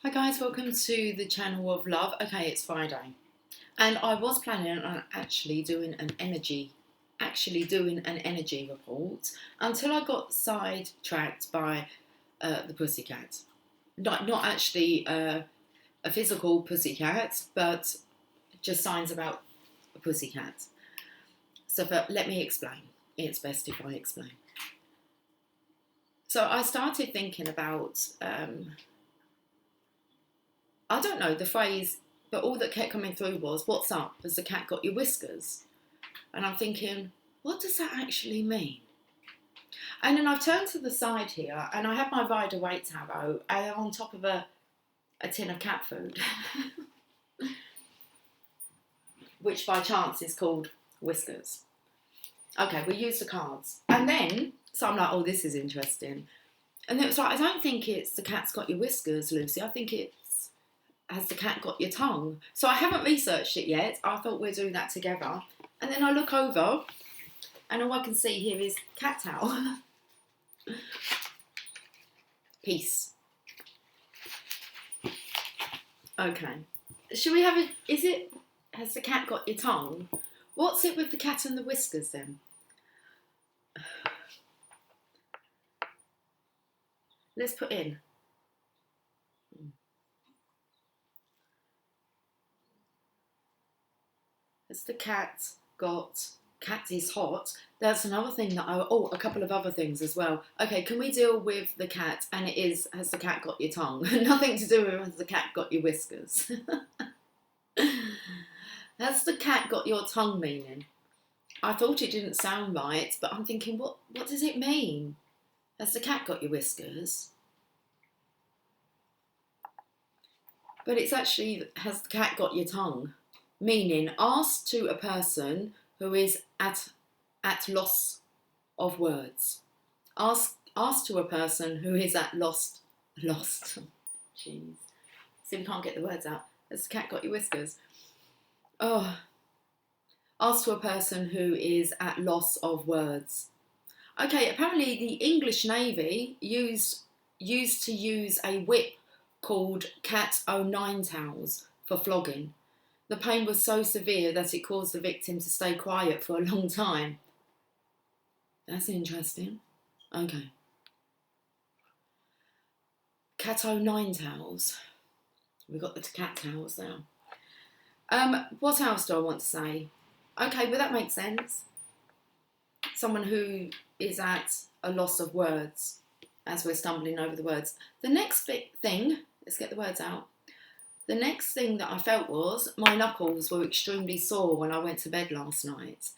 Hi guys, welcome to the channel of love. Okay, it's Friday, and I was planning on actually doing an energy report until I got sidetracked by the pussycat. Not actually a physical pussycat, but just signs about a pussycat. Let me explain. It's best if I explain. So I started thinking about. I don't know the phrase, but all that kept coming through was, "What's up? Has the cat got your whiskers?" And I'm thinking, what does that actually mean? And then I've turned to the side here and I have my Rider Waite tarot on top of a tin of cat food, which by chance is called whiskers. Okay, we use the cards. And then, so I'm like, oh, this is interesting. And it was like, I don't think it's the cat's got your whiskers, Lucy. I think it's, has the cat got your tongue? So I haven't researched it yet. I thought we'd do that together. And then I look over and all I can see here is cat towel. Peace. Okay. Should we have a, has the cat got your tongue? What's it with the cat and the whiskers then? Let's put in. Has the cat got, cat is hot. That's another thing that a couple of other things as well. Okay, can we deal with the cat? And it is, has the cat got your tongue? Nothing to do with has the cat got your whiskers. Has the cat got your tongue meaning? I thought it didn't sound right, but I'm thinking, what does it mean? Has the cat got your whiskers? But it's actually, has the cat got your tongue? Meaning, ask to a person who is at loss of words. Ask to a person who is at lost. Jeez. See, we can't get the words out. Has the cat got your whiskers? Oh. Ask to a person who is at loss of words. Okay, apparently the English Navy used to use a whip called Cat O' Tails for flogging. The pain was so severe that it caused the victim to stay quiet for a long time. That's interesting. Okay. Cat O' Tails. We've got the cat towels now. What else do I want to say? Okay, well that makes sense. Someone who is at a loss of words as we're stumbling over the words. The next big thing, let's get the words out. The next thing that I felt was my knuckles were extremely sore when I went to bed last night.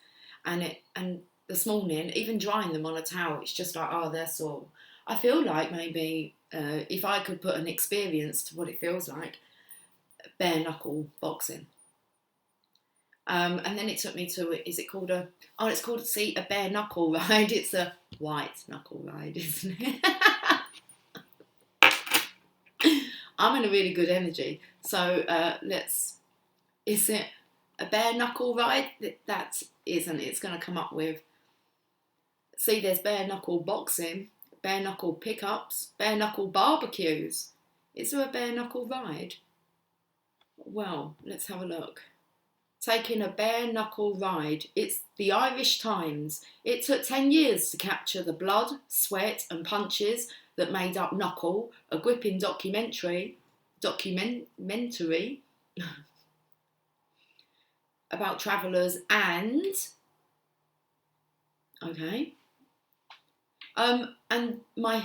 And this morning, even drying them on a towel, it's just like, oh, they're sore. I feel like maybe if I could put an experience to what it feels like, bare knuckle boxing. And then it took me to, is it called it's called, see, a bare knuckle ride. It's a white knuckle ride, isn't it? I'm in a really good energy. So is it a bare knuckle ride? That isn't, it's going to come up with, see, there's bare knuckle boxing, bare knuckle pickups, bare knuckle barbecues. Is there a bare knuckle ride? Well, let's have a look. Taking a bare knuckle ride. It's the Irish Times. It took 10 years to capture the blood, sweat and punches that made up Knuckle, a gripping documentary about travellers and and my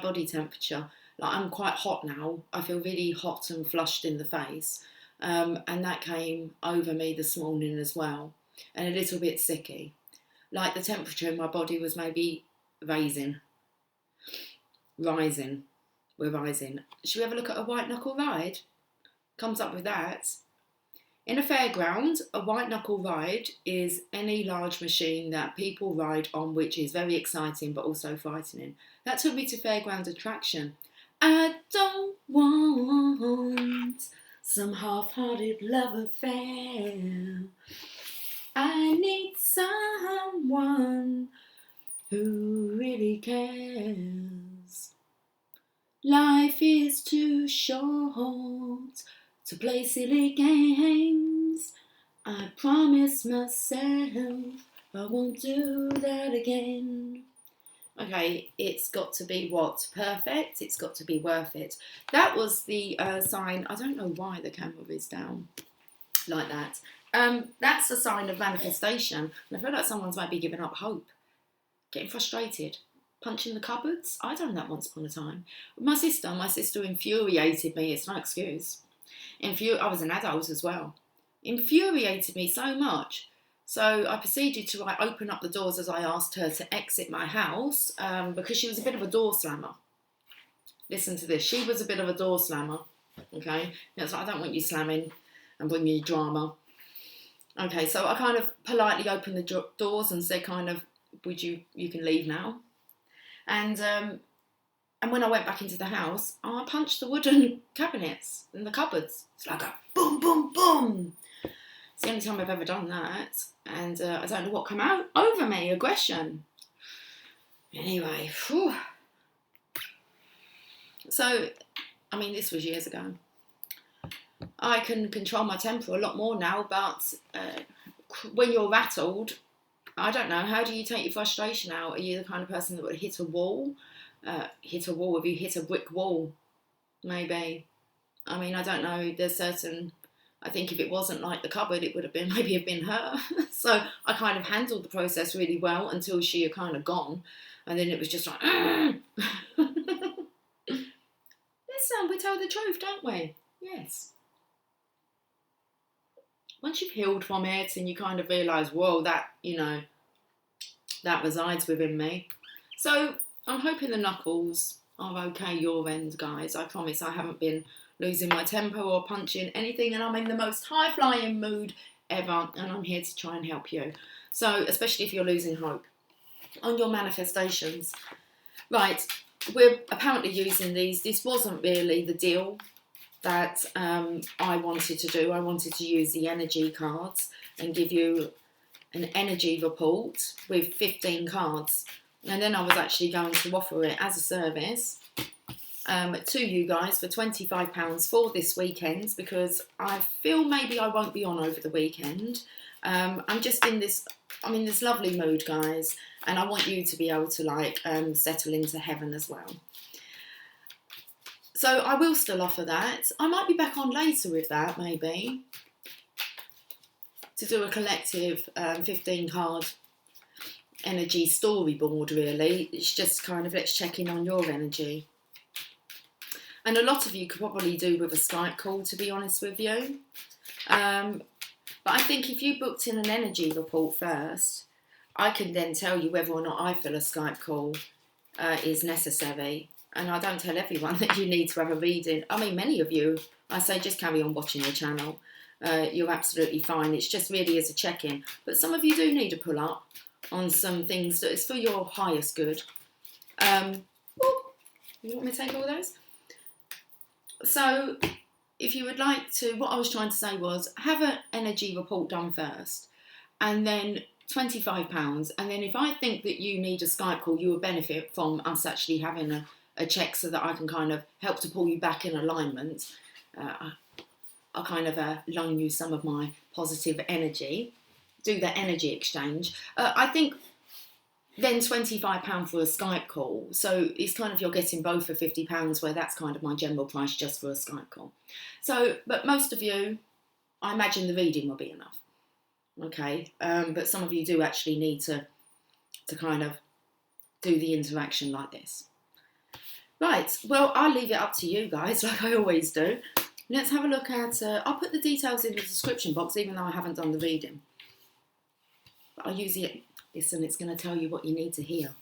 body temperature. Like, I'm quite hot now. I feel really hot and flushed in the face. And that came over me this morning as well. And a little bit sicky. Like the temperature in my body was maybe rising. We're rising. Should we have a look at a white knuckle ride? Comes up with that. In a fairground, a white knuckle ride is any large machine that people ride on, which is very exciting but also frightening. That took me to fairground attraction. I don't want some half-hearted love affair. I need someone who really cares. Life is too short to play silly games. I promise myself I won't do that again. Okay, it's got to be what? Perfect. It's got to be worth it. That was the sign. I don't know why the camera is down like that. That's a sign of manifestation. And I feel like someone's maybe giving up hope, getting frustrated, punching the cupboards. I done that once upon a time. My sister infuriated me. It's no excuse. I was an adult as well. Infuriated me so much. So I proceeded to open up the doors as I asked her to exit my house because she was a bit of a door slammer. Listen to this. She was a bit of a door slammer. Okay? And it's like, I don't want you slamming and bringing drama. Okay, so I kind of politely opened the doors and said kind of, you can leave now. And when I went back into the house, I punched the wooden cabinets and the cupboards. It's like a boom, boom, boom. It's the only time I've ever done that. And I don't know what came out over me, aggression. Anyway, whew. So, I mean, this was years ago. I can control my temper a lot more now, but when you're rattled, I don't know, how do you take your frustration out? Are you the kind of person that would hit a wall? Have you hit a brick wall? Maybe. I mean, I don't know, there's certain... I think if it wasn't like the cupboard, it would have been her. So I kind of handled the process really well until she had kind of gone. And then it was just like, listen, we tell the truth, don't we? Yes. Once you've healed from it and you kind of realise, whoa, that resides within me. So I'm hoping the knuckles are okay your end, guys. I promise I haven't been losing my temper or punching anything, and I'm in the most high-flying mood ever, and I'm here to try and help you. So, especially if you're losing hope on your manifestations. Right, we're apparently using these. This wasn't really the deal that I wanted to do. I wanted to use the energy cards and give you an energy report with 15 cards. And then I was actually going to offer it as a service to you guys for £25 for this weekend, because I feel maybe I won't be on over the weekend. I'm just in this lovely mood, guys, and I want you to be able to settle into heaven as well. So I will still offer that. I might be back on later with that, maybe, to do a collective 15 card energy storyboard, really. It's just kind of, let's check in on your energy. And a lot of you could probably do with a Skype call, to be honest with you. But I think if you booked in an energy report first, I can then tell you whether or not I feel a Skype call is necessary. And I don't tell everyone that you need to have a reading. I mean, many of you, I say just carry on watching the channel. You're absolutely fine. It's just really as a check-in. But some of you do need to pull up on some things that is for your highest good. You want me to take all those? So, if you would like to, what I was trying to say was, have an energy report done first, and then £25, and then if I think that you need a Skype call, you will benefit from us actually having a check so that I can kind of help to pull you back in alignment. I'll kind of loan you some of my positive energy, do the energy exchange. I think then £25 for a Skype call. So it's kind of, you're getting both for £50, where that's kind of my general price just for a Skype call. So, but most of you, I imagine the reading will be enough. Okay, but some of you do actually need to kind of do the interaction like this. Right, well, I'll leave it up to you guys, like I always do. Let's have a look at, I'll put the details in the description box, even though I haven't done the reading. But I'll use it. Listen, it's going to tell you what you need to hear.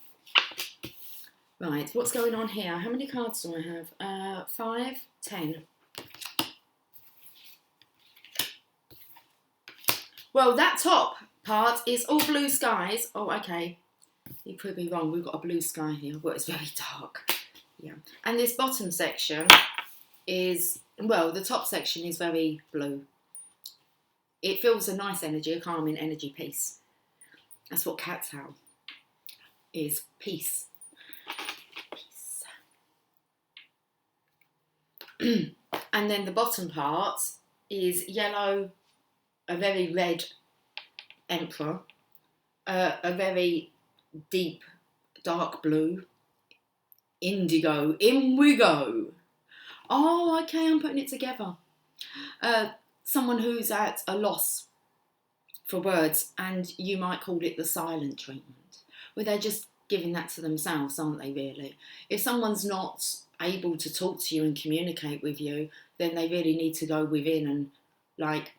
Right, what's going on here? How many cards do I have? 5, 10. Well, that top part is all blue skies. Oh, okay. You proved me wrong. We've got a blue sky here. Well, it's very dark. Yeah. And this bottom section is, well, the top section is very blue. It feels a nice energy, a calming energy, peace. That's what cats howl, is peace. Peace. And then the bottom part is yellow, a very red emperor, a very deep dark blue, indigo, in we go. Oh, okay, I'm putting it together. Someone who's at a loss for words, and you might call it the silent treatment, where they're just giving that to themselves, aren't they, really? If someone's not able to talk to you and communicate with you, then they really need to go within and, like,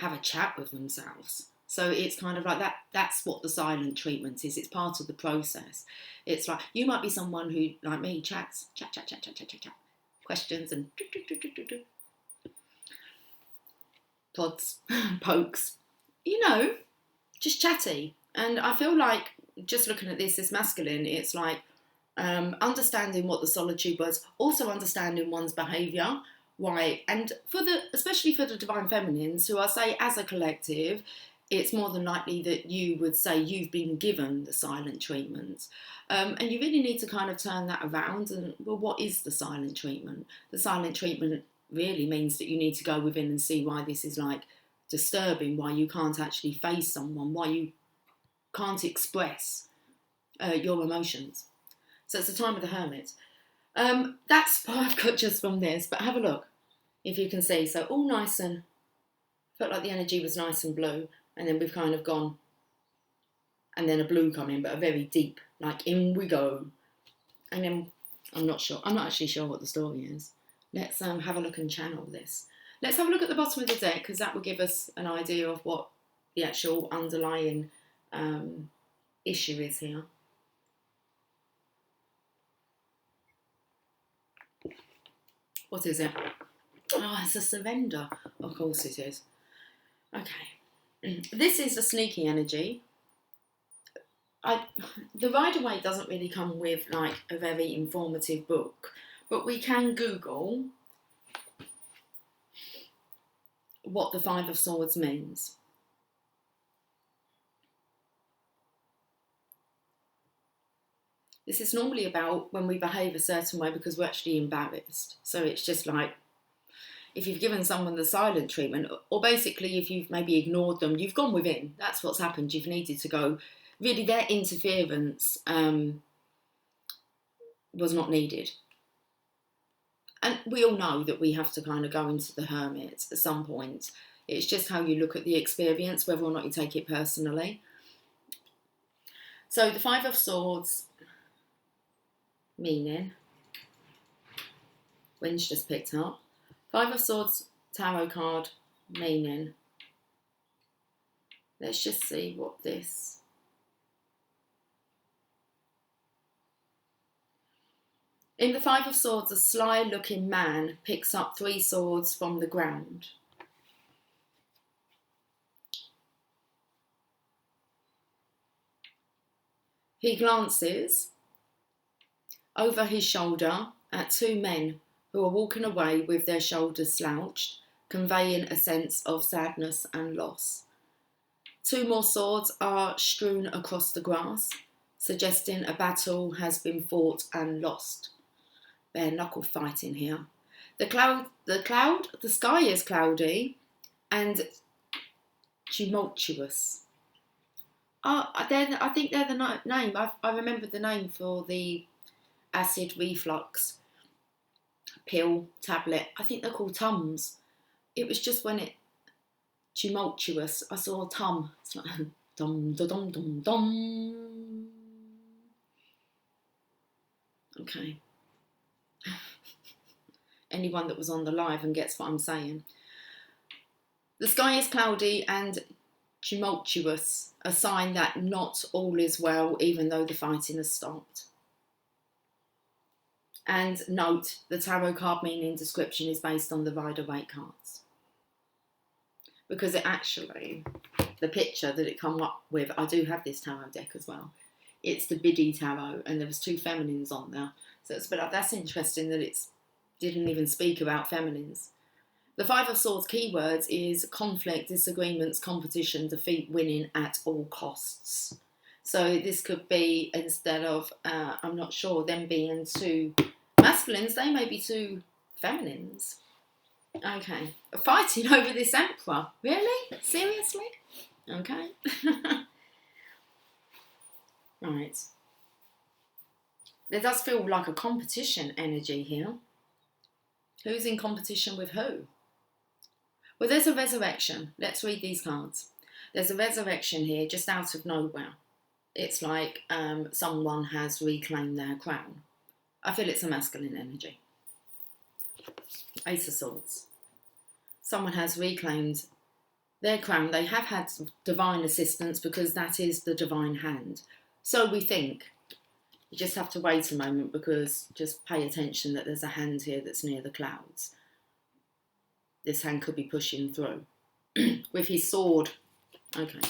have a chat with themselves. So it's kind of like that. That's what the silent treatment is. It's part of the process. It's like, you might be someone who, like me, chats, chat, questions and pods, pokes, you know, just chatty. And I feel like, just looking at this as masculine, it's like understanding what the solitude was, also understanding one's behaviour, why, and especially for the divine feminines, who I say as a collective, it's more than likely that you would say you've been given the silent treatment. And you really need to kind of turn that around and, well, what is the silent treatment? The silent treatment really means that you need to go within and see why this is, like, disturbing, why you can't actually face someone, why you can't express your emotions. So it's the time of the hermit. That's what I've got just from this, but have a look if you can see. So all nice and, felt like the energy was nice and blue, and then we've kind of gone, and then a blue come in, but a very deep, like, in we go. And then I'm not actually sure what the story is. Let's have a look and channel this. Let's have a look at the bottom of the deck, because that will give us an idea of what the actual underlying issue is here. What is it? Oh, it's a surrender. Of course it is. Okay. This is a sneaky energy. The Rider-Waite doesn't really come with, like, a very informative book, but we can Google what the Five of Swords means. This is normally about when we behave a certain way because we're actually embarrassed. So it's just like, if you've given someone the silent treatment, or basically if you've maybe ignored them, you've gone within. That's what's happened. You've needed to go. Really, their interference was not needed. And we all know that we have to kind of go into the hermit at some point. It's just how you look at the experience, whether or not you take it personally. So the Five of Swords, meaning, wind's just picked up. Five of Swords tarot card, meaning. Let's just see what this. In the Five of Swords, a sly-looking man picks up 3 swords from the ground. He glances over his shoulder at 2 men who are walking away with their shoulders slouched, conveying a sense of sadness and loss. 2 more swords are strewn across the grass, suggesting a battle has been fought and lost. Bare knuckle fighting here. The sky is cloudy and tumultuous. I think they're the name. I remembered the name for the acid reflux pill tablet. I think they're called Tums. It was just when it tumultuous. I saw Tum. It's like dum dum dum dum dum. Okay. Anyone that was on the live and gets what I'm saying. The sky is cloudy and tumultuous, a sign that not all is well, even though the fighting has stopped. And note, the tarot card meaning description is based on the Rider-Waite cards. Because it actually, the picture that it come up with, I do have this tarot deck as well. It's the Biddy Tarot, and there was 2 feminines on there. So it's a bit like, that's interesting that it's didn't even speak about feminines. The Five of Swords keywords is conflict, disagreements, competition, defeat, winning at all costs. So this could be, instead of, I'm not sure, them being 2 masculines, they may be 2 Feminines. Okay. Fighting over this emperor. Really? Seriously? Okay. Right. There does feel like a competition energy here. Who's in competition with who? Well, there's a resurrection. Let's read these cards. There's a resurrection here just out of nowhere. It's like someone has reclaimed their crown. I feel it's a masculine energy. Ace of Swords. Someone has reclaimed their crown. They have had divine assistance because that is the divine hand. So we think. You just have to wait a moment because just pay attention that there's a hand here that's near the clouds. This hand could be pushing through with his sword. Okay.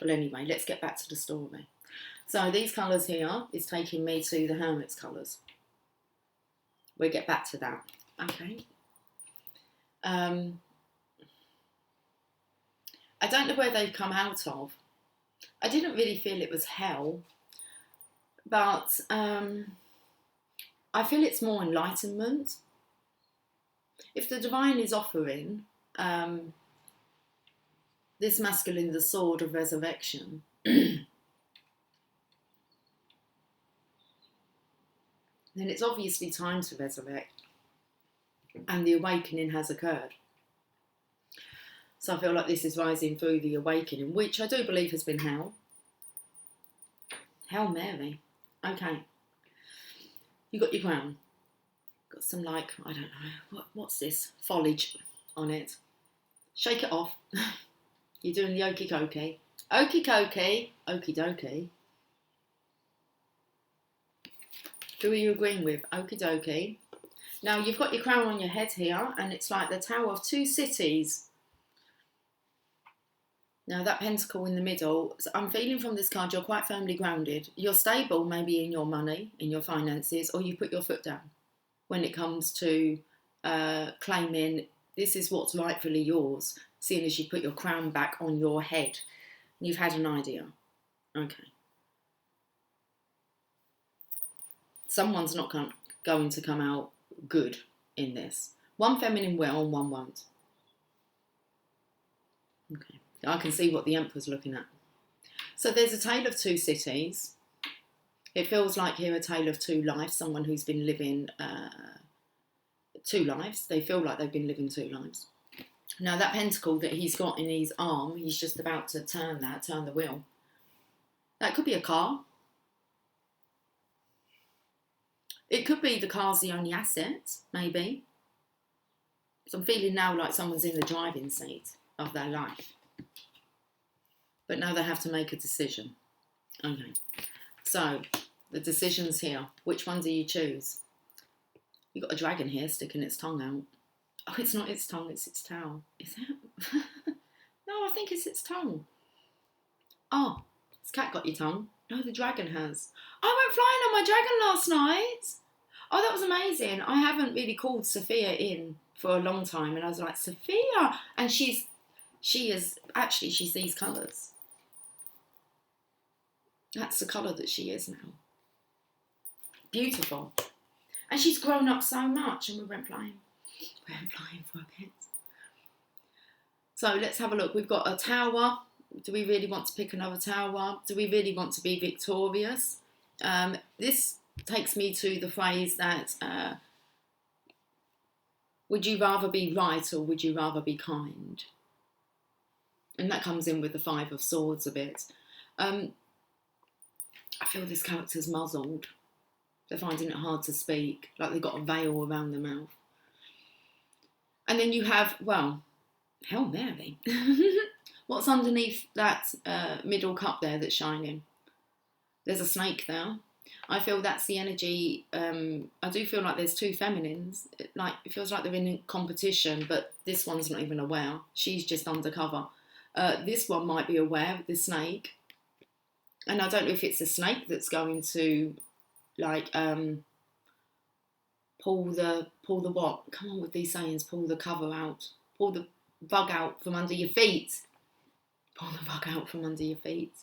Well, anyway, let's get back to the story. So these colours here is taking me to the Hermit's colours. We'll get back to that. Okay. I don't know where they've come out of. I didn't really feel it was hell. But I feel it's more enlightenment. If the divine is offering this masculine the sword of resurrection, then it's obviously time to resurrect. And the awakening has occurred. So I feel like this is rising through the awakening, which I do believe has been hell. Hail Mary. Okay. You got your crown. Got some like, I don't know, what's this? Foliage on it. Shake it off. You're doing the okie dokie. Okie dokie. Okie dokie. Who are you agreeing with? Okie dokie. Now you've got your crown on your head here and it's like the Tower of Two Cities. Now that pentacle in the middle, so I'm feeling from this card you're quite firmly grounded. You're stable maybe in your money, in your finances, or you put your foot down when it comes to claiming this is what's rightfully yours, seeing as you put your crown back on your head. You've had an idea. Okay. Someone's not going to come out good in this. One feminine will and one won't. Okay. I can see what the Emperor's looking at. So there's a tale of two cities. It feels like here a tale of two lives. Someone who's been living two lives. They feel like they've been living two lives. Now that pentacle that he's got in his arm, he's just about to turn the wheel. That could be a car. It could be the car's the only asset, maybe. So I'm feeling now like someone's in the driving seat of their life. But now they have to make a decision. Okay. So, the decision's here. Which one do you choose? You've got a dragon here sticking its tongue out. Oh, it's not its tongue, it's its tail. Is it? No, I think it's its tongue. Oh, this cat got your tongue. No, the dragon has. I went flying on my dragon last night. Oh, that was amazing. I haven't really called Sophia in for a long time. And I was like, Sophia! And she's these colours. That's the colour that she is now. Beautiful. And she's grown up so much and we went flying. We went flying for a bit. So let's have a look. We've got a tower. Do we really want to pick another tower? Do we really want to be victorious? This takes me to the phrase that would you rather be right or would you rather be kind? And that comes in with the Five of Swords a bit. I feel this character's muzzled. They're finding it hard to speak, like they've got a veil around their mouth. And then you have, well, Hail Mary. What's underneath that middle cup there that's shining? There's a snake there. I feel that's the energy. I do feel like there's two feminines. It feels like they're in competition, but this one's not even aware. She's just undercover. This one might be aware of the snake. And I don't know if it's a snake that's going to, pull the what? Come on with these sayings. Pull the cover out. Pull the bug out from under your feet. Pull the bug out from under your feet.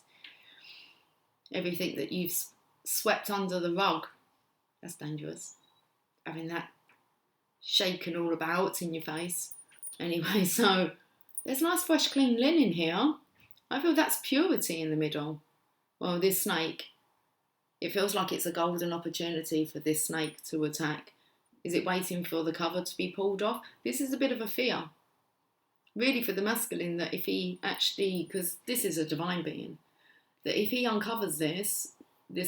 Everything that you've swept under the rug. That's dangerous. Having that shaking all about in your face. Anyway, so there's nice fresh clean linen here. I feel that's purity in the middle. Well, this snake, it feels like it's a golden opportunity for this snake to attack. Is it waiting for the cover to be pulled off? This is a bit of a fear, really, for the masculine, that if he actually, because this is a divine being, that if he uncovers this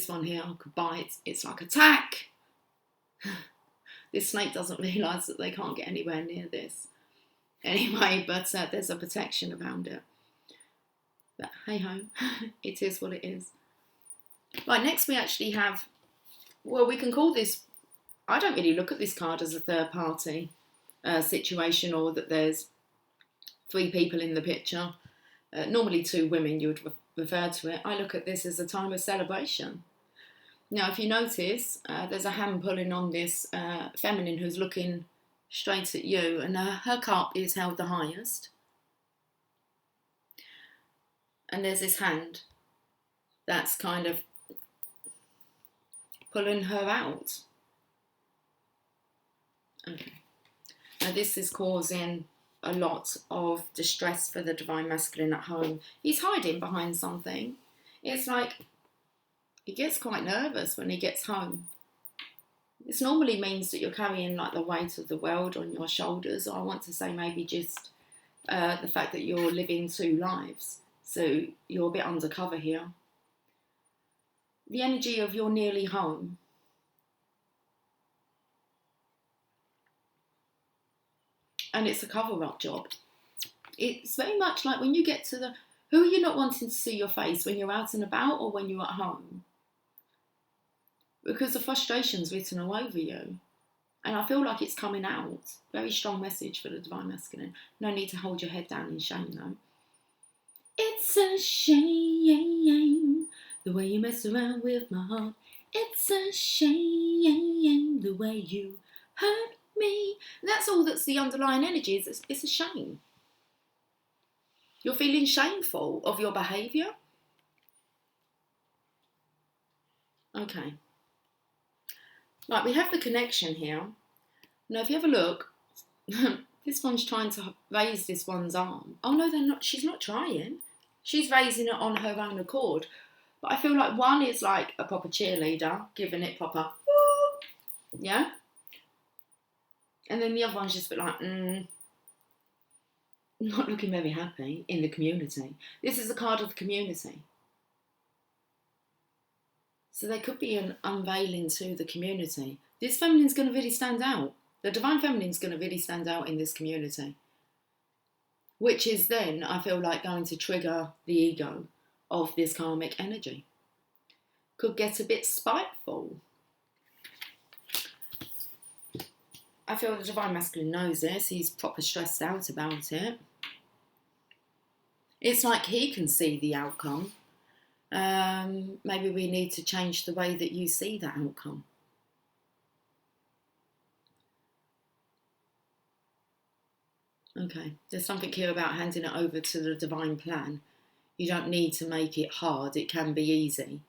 one here could bite, it's like attack. This snake doesn't realise that they can't get anywhere near this. Anyway, but there's a protection around it. But hey ho, it is what it is. Right, next we actually have, well, we can call this, I don't really look at this card as a third party situation, or that there's 3 people in the picture. Normally 2 women you would refer to it. I look at this as a time of celebration. Now, if you notice, there's a hand pulling on this feminine who's looking straight at you, and her cup is held the highest. And there's this hand that's kind of pulling her out. Okay. Now this is causing a lot of distress for the divine masculine at home. He's hiding behind something. It's like he gets quite nervous when he gets home. This normally means that you're carrying like the weight of the world on your shoulders, or I want to say maybe just the fact that you're living 2 lives. So you're a bit undercover here. The energy of you're nearly home. And it's a cover-up job. It's very much like when you get to the, who are you not wanting to see your face, when you're out and about or when you're at home? Because the frustration's written all over you. And I feel like it's coming out. Very strong message for the divine masculine. No need to hold your head down in shame though. It's a shame the way you mess around with my heart. It's a shame the way you hurt me. And that's all that's the underlying energy. It's a shame. You're feeling shameful of your behaviour. Okay. Right, we have the connection here. Now, if you have a look, this one's trying to raise this one's arm. Oh no, they're not. She's not trying. She's raising it on her own accord. But I feel like one is like a proper cheerleader, giving it proper, woo, yeah? And then the other one's just a bit like, not looking very happy in the community. This is the card of the community. So there could be an unveiling to the community. This feminine's going to really stand out. The divine feminine's going to really stand out in this community. Which is then, I feel like, going to trigger the ego of this karmic energy. Could get a bit spiteful. I feel the divine masculine knows this. He's proper stressed out about it. It's like he can see the outcome. Maybe we need to change the way that you see that outcome. Okay, there's something here about handing it over to the divine plan. You don't need to make it hard, it can be easy.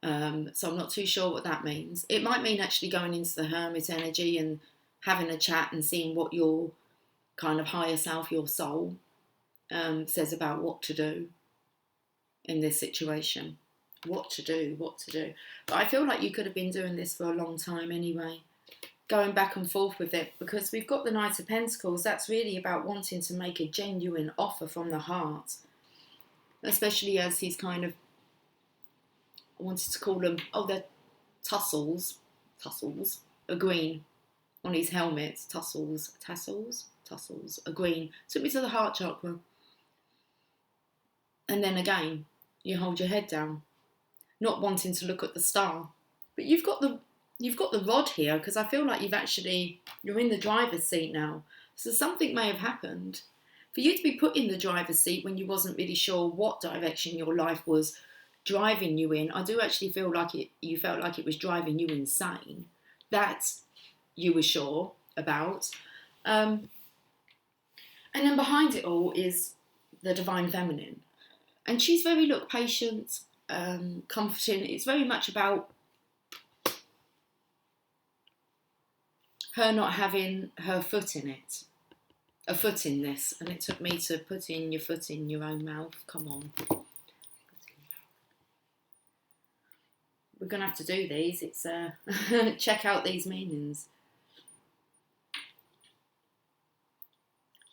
So I'm not too sure what that means. It might mean actually going into the hermit energy and having a chat and seeing what your kind of higher self, your soul, says about what to do in this situation. What to do. But I feel like you could have been doing this for a long time anyway. Going back and forth with it, because we've got the Knight of Pentacles. That's really about wanting to make a genuine offer from the heart, especially as he's kind of, I wanted to call them, they're tassels, a green on his helmet, tassels, a green. Took me to the heart chakra. And then again, you hold your head down, not wanting to look at the star. But you've got the rod here, because I feel like you're in the driver's seat now. So something may have happened. For you to be put in the driver's seat when you wasn't really sure what direction your life was driving you in, I do actually feel like you felt like it was driving you insane. That you were sure about. And then behind it all is the divine feminine. And she's very, patient, comforting. It's very much about her not having her foot in it. A foot in this. And it took me to put in your foot in your own mouth. Come on. We're going to have to do these. It's check out these meanings.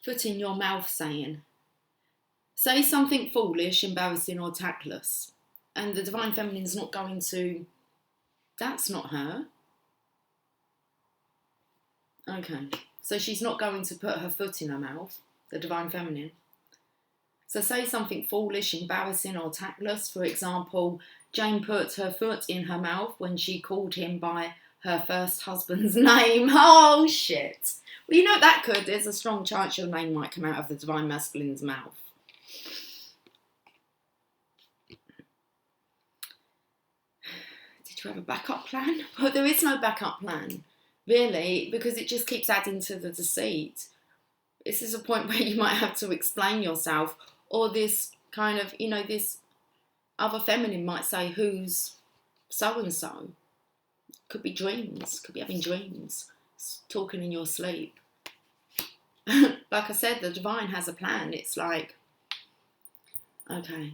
Foot in your mouth saying. Say something foolish, embarrassing or tactless. And the Divine Feminine's not going to... That's not her. Okay. So she's not going to put her foot in her mouth, the Divine Feminine. So say something foolish, embarrassing or tactless. For example, Jane put her foot in her mouth when she called him by her first husband's name. Oh, shit. Well, you know that could. There's a strong chance your name might come out of the Divine Masculine's mouth. Did you have a backup plan? Well, there is no backup plan, really, because it just keeps adding to the deceit. This is a point where you might have to explain yourself, or this kind of, you know, this other feminine might say, who's so-and-so? Could be dreams, could be having dreams, talking in your sleep. Like I said, the divine has a plan. It's like, okay.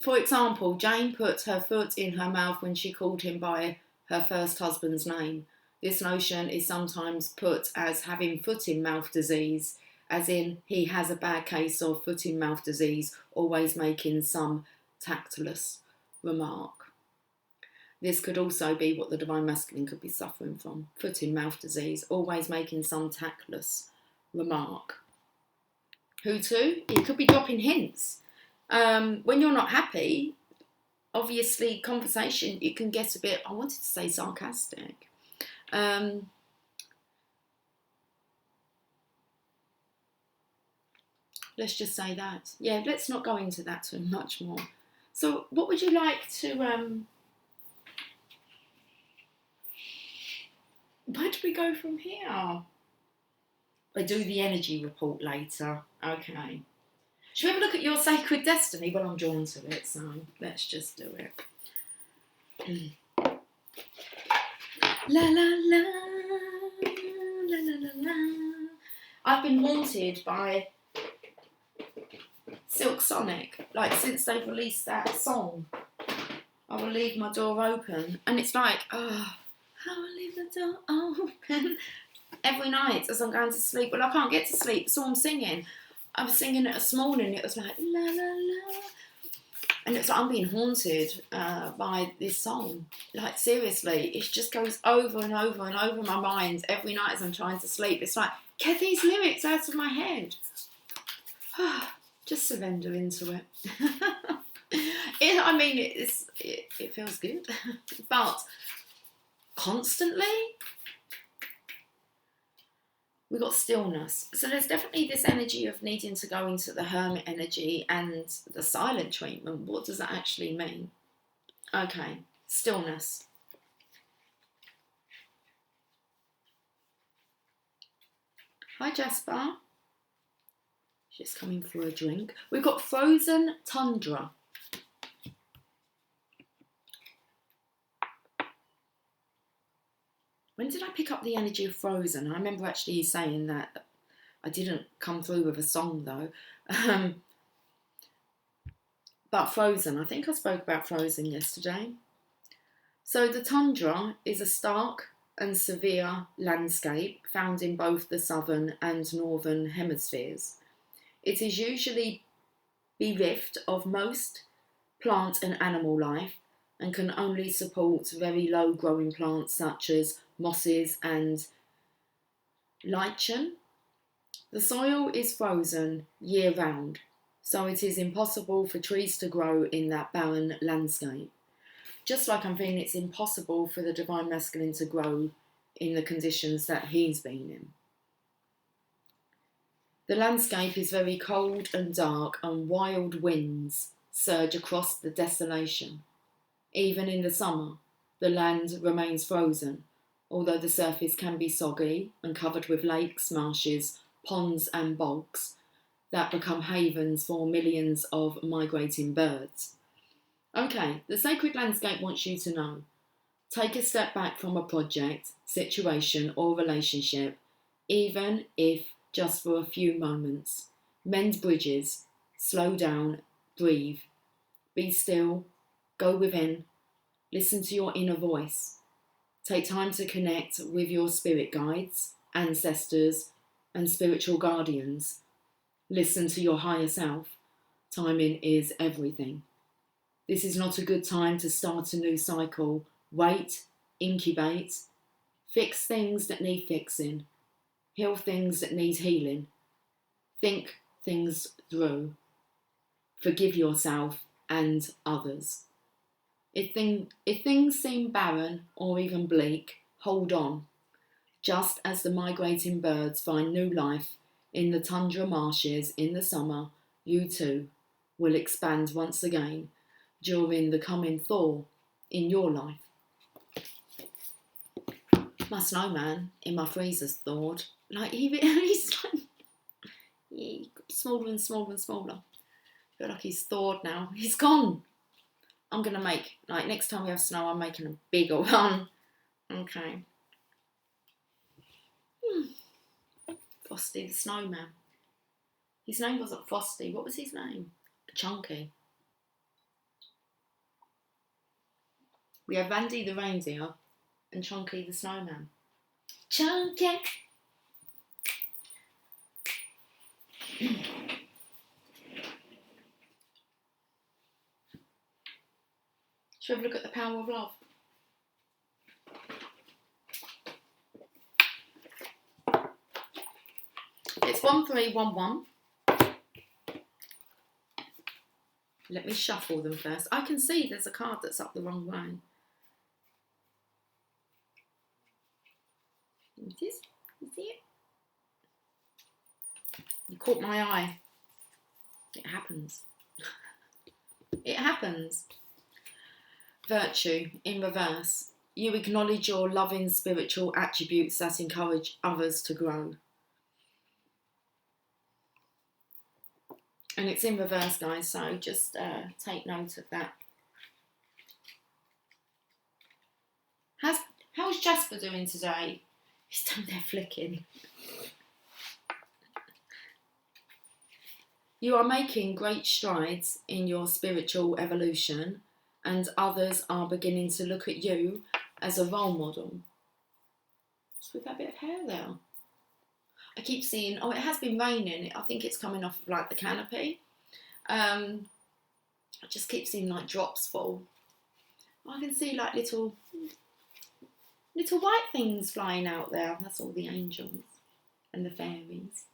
For example, Jane put her foot in her mouth when she called him by her first husband's name. This notion is sometimes put as having foot-in-mouth disease, as in he has a bad case of foot-in-mouth disease, always making some tactless remark. This could also be what the Divine Masculine could be suffering from, foot-in-mouth disease, always making some tactless remark. Who to? He could be dropping hints. When you're not happy, obviously conversation, it can get a bit, I wanted to say sarcastic. Let's just say that. Yeah, let's not go into that too much more. So what would you like to... where do we go from here? I do the energy report later. Okay. Should we have a look at your sacred destiny? Well, I'm drawn to it, so let's just do it. La la la, la la la la. I've been haunted by Silk Sonic, like since they've released that song. I will leave my door open, and it's like, oh, I will leave the door open every night as I'm going to sleep. Well, I can't get to sleep, so I'm singing. I was singing it this morning. It was like la la la, and it's like I'm being haunted by this song. Like seriously, it just goes over and over and over my mind every night as I'm trying to sleep. It's like, get these lyrics out of my head. Just surrender into it. It feels good, but constantly we've got stillness. So there's definitely this energy of needing to go into the hermit energy and the silent treatment. What does that actually mean? Okay, stillness. Hi Jasper. Just coming for a drink. We've got frozen tundra. When did I pick up the energy of Frozen? I remember actually you saying that. I didn't come through with a song though. But Frozen, I think I spoke about Frozen yesterday. So the tundra is a stark and severe landscape found in both the southern and northern hemispheres. It is usually bereft of most plant and animal life and can only support very low growing plants such as mosses and lichen. The soil is frozen year round, so it is impossible for trees to grow in that barren landscape. Just like I'm feeling it's impossible for the Divine Masculine to grow in the conditions that he's been in. The landscape is very cold and dark, and wild winds surge across the desolation. Even in the summer, the land remains frozen, although the surface can be soggy and covered with lakes, marshes, ponds and bogs that become havens for millions of migrating birds. Okay, the sacred landscape wants you to know. Take a step back from a project situation or relationship, even if just for a few moments. Mend bridges, slow down, breathe, be still, go within, listen to your inner voice. Take time to connect with your spirit guides, ancestors, and spiritual guardians. Listen to your higher self. Timing is everything. This is not a good time to start a new cycle. Wait, incubate, fix things that need fixing, heal things that need healing, think things through, forgive yourself and others. If things seem barren or even bleak, hold on. Just as the migrating birds find new life in the tundra marshes in the summer, you too will expand once again during the coming thaw in your life. My snowman in my freezer's thawed. Like he's like smaller and smaller and smaller. I feel like he's thawed now. He's gone. I'm gonna make, like, next time we have snow, I'm making a bigger one. Okay. Frosty the Snowman. His name wasn't Frosty. What was his name? Chunky. We have Randy the Reindeer and Chunky the Snowman. Chunky! Should we have a look at the power of love? It's 1311. Let me shuffle them first. I can see there's a card that's up the wrong way. You see it? You caught my eye. It happens. It happens. Virtue in reverse. You acknowledge your loving spiritual attributes that encourage others to grow. And it's in reverse, guys, so just take note of that. How's Jasper doing today? He's down there flicking. You are making great strides in your spiritual evolution, and others are beginning to look at you as a role model. Just with that bit of hair there. I keep seeing, oh, it has been raining. I think it's coming off of, like, the canopy. I just keep seeing, like, drops fall. I can see, like, little white things flying out there. That's all the angels and the fairies.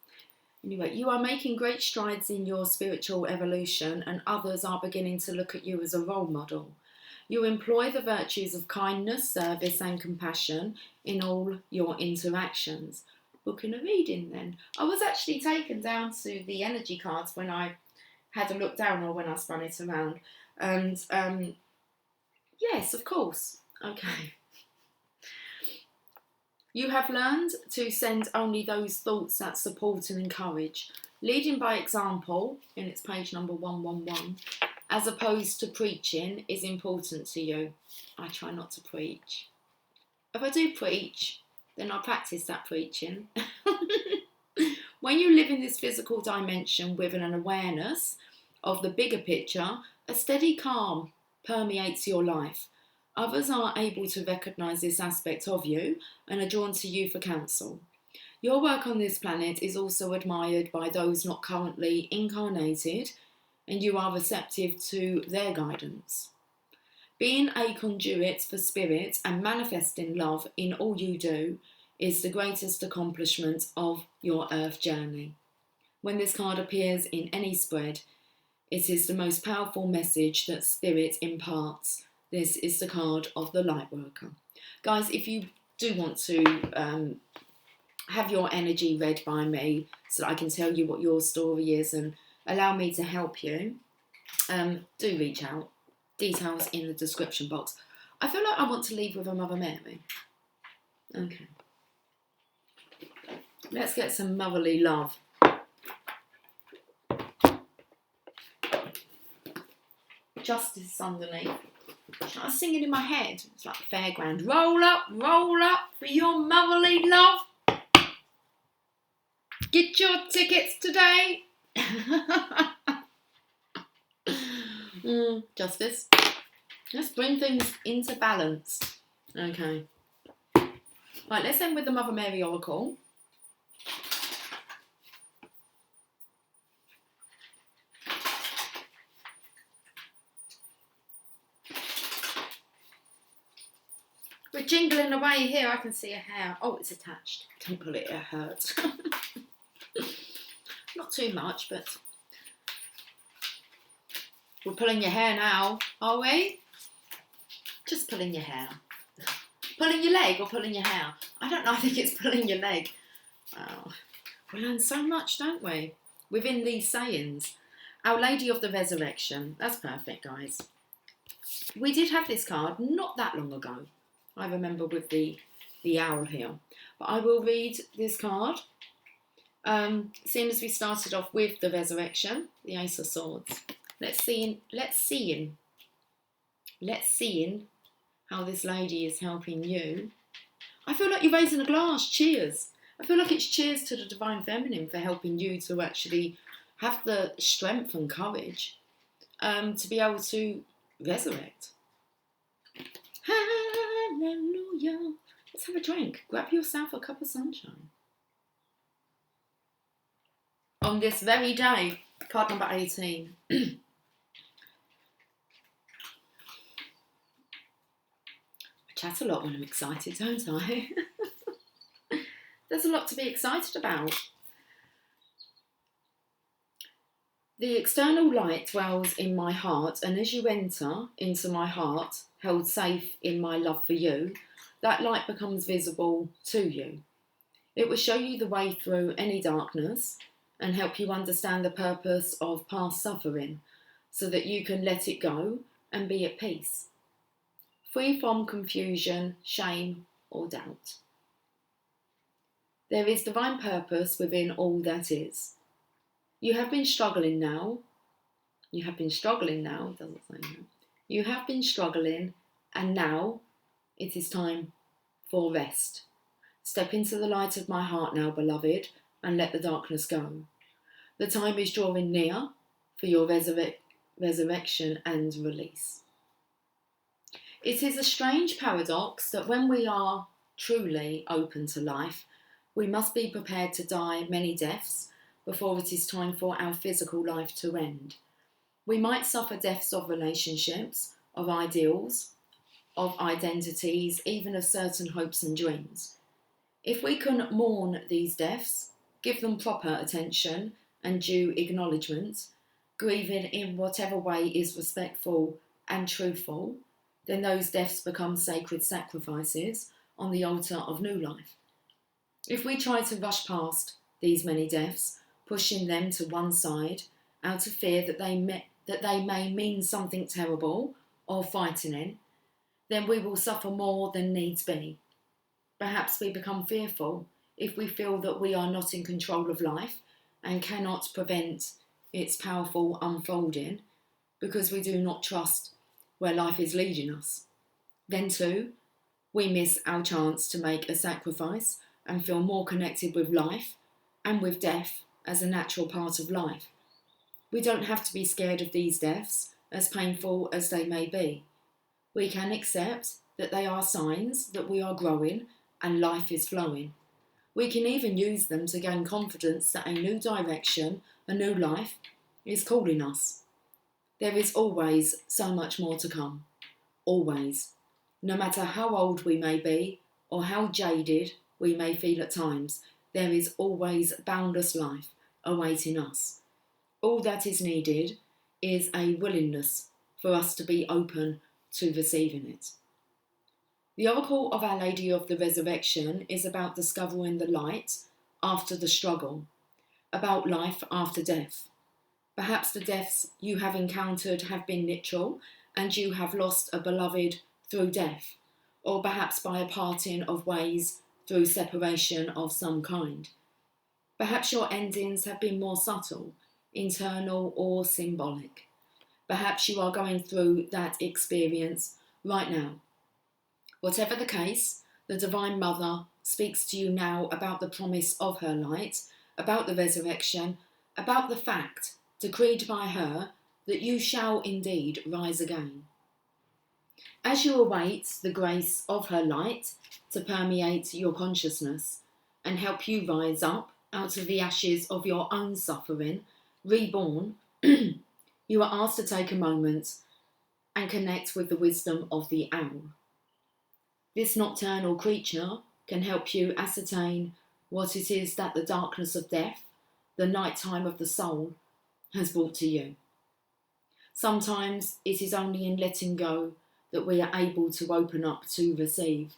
Anyway, you are making great strides in your spiritual evolution, and others are beginning to look at you as a role model. You employ the virtues of kindness, service, and compassion in all your interactions. Booking a reading then. I was actually taken down to the energy cards when I had a look down, or when I spun it around. And yes, of course. Okay. You have learned to send only those thoughts that support and encourage. Leading by example, and it's page number 111, as opposed to preaching, is important to you. I try not to preach. If I do preach, then I practice that preaching. When you live in this physical dimension with an awareness of the bigger picture, a steady calm permeates your life. Others are able to recognise this aspect of you and are drawn to you for counsel. Your work on this planet is also admired by those not currently incarnated, and you are receptive to their guidance. Being a conduit for spirit and manifesting love in all you do is the greatest accomplishment of your earth journey. When this card appears in any spread, it is the most powerful message that spirit imparts. This is the card of the light worker. Guys, if you do want to have your energy read by me so that I can tell you what your story is and allow me to help you, do reach out. Details in the description box. I feel like I want to leave with a Mother Mary. Okay. Let's get some motherly love. Justice underneath. I was singing in my head. It's like a fairground. Roll up for your motherly love. Get your tickets today. Justice. Let's bring things into balance. Okay. Right, let's end with the Mother Mary Oracle. We're jingling away here. I can see a hair. Oh, it's attached. Don't pull it, it hurts. Not too much, but we're pulling your hair now, are we? Just pulling your hair. Pulling your leg or pulling your hair? I don't know, I think it's pulling your leg. Wow. We learn so much, don't we? Within these sayings. Our Lady of the Resurrection. That's perfect, guys. We did have this card not that long ago. I remember with the owl here. But I will read this card. Seeing as we started off with the Resurrection, the Ace of Swords. Let's see how this lady is helping you. I feel like you're raising a glass. Cheers. I feel like it's cheers to the Divine Feminine for helping you to actually have the strength and courage to be able to resurrect. Hallelujah. Let's have a drink. Grab yourself a cup of sunshine. On this very day, card number 18. I chat a lot when I'm excited, don't I? There's a lot to be excited about. The external light dwells in my heart, and as you enter into my heart, held safe in my love for you, that light becomes visible to you. It will show you the way through any darkness and help you understand the purpose of past suffering so that you can let it go and be at peace, free from confusion, shame, or doubt. There is divine purpose within all that is. You have been struggling now. You have been struggling now. It doesn't say that. You have been struggling, and now it is time for rest. Step into the light of my heart now, beloved, and let the darkness go. The time is drawing near for your resurrection and release. It is a strange paradox that when we are truly open to life, we must be prepared to die many deaths before it is time for our physical life to end. We might suffer deaths of relationships, of ideals, of identities, even of certain hopes and dreams. If we can mourn these deaths, give them proper attention and due acknowledgement, grieving in whatever way is respectful and truthful, then those deaths become sacred sacrifices on the altar of new life. If we try to rush past these many deaths, pushing them to one side out of fear that they may mean something terrible or frightening, then we will suffer more than needs be. Perhaps we become fearful if we feel that we are not in control of life and cannot prevent its powerful unfolding because we do not trust where life is leading us. Then too, we miss our chance to make a sacrifice and feel more connected with life and with death as a natural part of life. We don't have to be scared of these deaths, as painful as they may be. We can accept that they are signs that we are growing and life is flowing. We can even use them to gain confidence that a new direction, a new life, is calling us. There is always so much more to come. Always. No matter how old we may be or how jaded we may feel at times, there is always boundless life awaiting us. All that is needed is a willingness for us to be open to receiving it. The Oracle of Our Lady of the Resurrection is about discovering the light after the struggle, about life after death. Perhaps the deaths you have encountered have been literal and you have lost a beloved through death, or perhaps by a parting of ways through separation of some kind. Perhaps your endings have been more subtle, internal or symbolic. Perhaps you are going through that experience right now. Whatever the case, the Divine Mother speaks to you now about the promise of her light, about the resurrection, about the fact, decreed by her, that you shall indeed rise again. As you await the grace of her light to permeate your consciousness and help you rise up out of the ashes of your own suffering, reborn, you are asked to take a moment and connect with the wisdom of the owl. This nocturnal creature can help you ascertain what it is that the darkness of death, the night time of the soul, has brought to you. Sometimes it is only in letting go that we are able to open up to receive.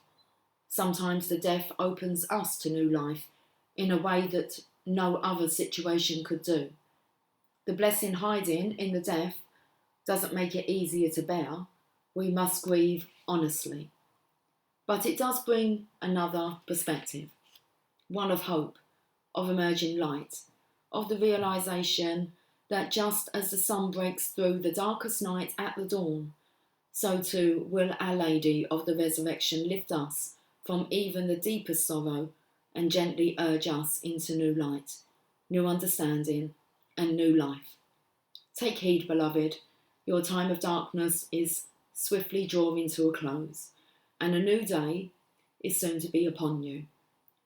Sometimes the death opens us to new life in a way that no other situation could do. The blessing hiding in the death doesn't make it easier to bear. We must grieve honestly. But it does bring another perspective, one of hope, of emerging light, of the realisation that just as the sun breaks through the darkest night at the dawn, so too will Our Lady of the Resurrection lift us from even the deepest sorrow and gently urge us into new light, new understanding, and new life. Take heed, beloved, your time of darkness is swiftly drawing to a close, and a new day is soon to be upon you.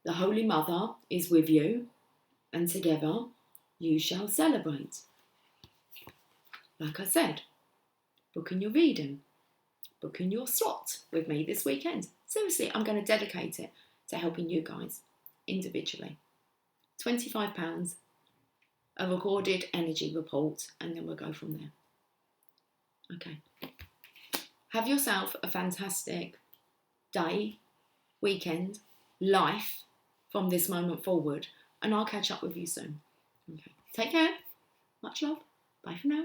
The Holy Mother is with you, and together you shall celebrate. Like I said, booking your reading, booking your slot with me this weekend. Seriously, I'm going to dedicate it to helping you guys individually. £25, a recorded energy report, and then we'll go from there. Okay. Have yourself a fantastic day, weekend, life from this moment forward, and I'll catch up with you soon. Okay. Take care. Much love. Bye for now.